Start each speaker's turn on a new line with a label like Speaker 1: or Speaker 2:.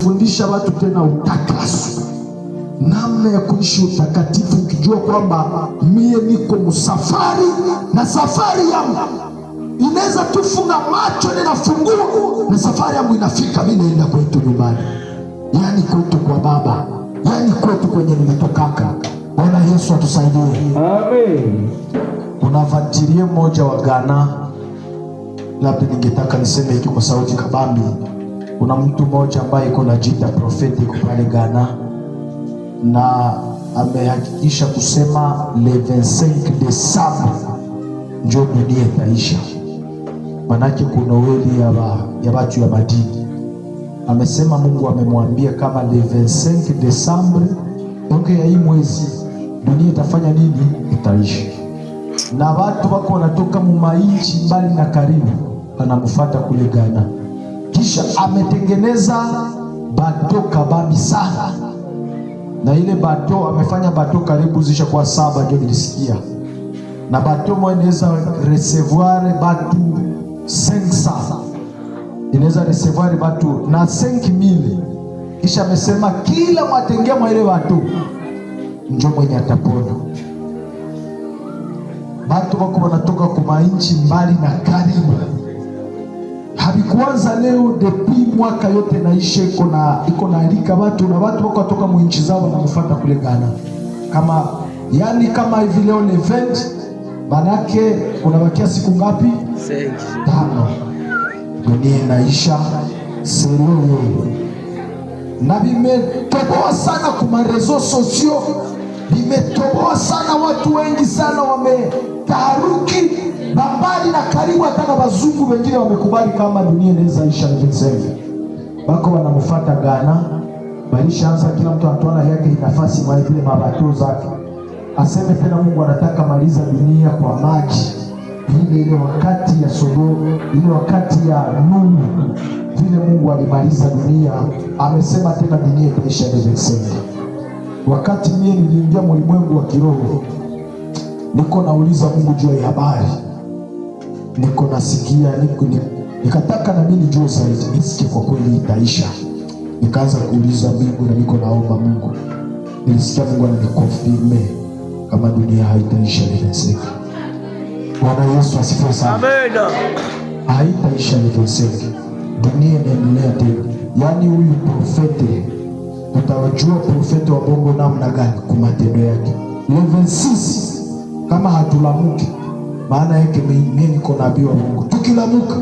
Speaker 1: fundisha watu tena utakaso, namna ya kuishi utakatifu, ukijua kwamba mie niko msafari na safari yangu inaweza tufunga macho ninafungua na safari yangu inafika, mimi naenda kwetu nyumbani, yani kwetu kwa Baba, yani kwetu kwenye nimetokaka. Bwana Yesu atusaidie.
Speaker 2: Amen.
Speaker 1: Kuna vantilie mmoja wa Ghana, labda ningetaka niseme hiki kwa sauti kabambi. Kuna mtu mmoja ambaye iko na jita prophetic pale Ghana, na amehakikisha kusema le 25 Desemba ndio dunia itaisha. Manake kuna weli ya watu ya madini. Amesema Mungu amemwambia kama le 25 Desemba onge ya hii mwezi dunia itafanya nini? Itaisha. Na watu wako wanatoka mumainchi mbali na karibu wanamfuata kule Ghana. Kisha ametengeneza bato kabambi sana, na ile bato amefanya bato karibu zisha kwa 7 ndio nilisikia. Na bato moja inaweza recevoir batu 500, inaweza recevoir batu na 5000. Kisha amesema kila mwatengea mwa ile bato ndio mwenye atapona. Batu wako wanatoka kwa inchi mbali na karibu. Habikuanza leo, depi mwaka yote naisha iko na alika watu, na watu wako watoka mu inchi zao wanamfuata kule Ghana. Kama yani kama hivi leo ni event, manake unabakia siku ngapi? 5. Dunia inaisha selo. Na vimetoboa sana kwa rezo sosio, vimetoboa sana, watu wengi sana wametaharuki, mbali na karibu, hata na wazungu wengine wamekubali kama dunia inaweza isha hivi. Bako wanamfuata Ghana, balishaanza kila mtu anatoa yake nafasi mwa vile mabato zake. Aseme tena Mungu anataka maliza dunia kwa maji. Ile wakati ya Sodoma, ile wakati ya Nuhu, vile Mungu alimaliza dunia, amesema tena dunia itaisha hivi. Wakati mimi niliingia ulimwengu wa kiroho, niko nauliza Mungu juu ya habari, niko nasikia, nikataka na mimi nijue zaidi, nisikie kwa kweli itaisha. Nikaanza kuuliza Mungu na niko naomba Mungu. Nilisikia Mungu ananikonfirme kama dunia haitaisha hivi. Bwana Yesu asifiwe sana.
Speaker 2: Amen.
Speaker 1: Haitaisha hivi. Dunia inaendelea tena. Yaani huyu profeti, tutawajua profeti wa bongo namna gani kwa matendo yake. Level 6 kama hatulamuki, maana yake mimi niko nabii wa Mungu. Tukilamuka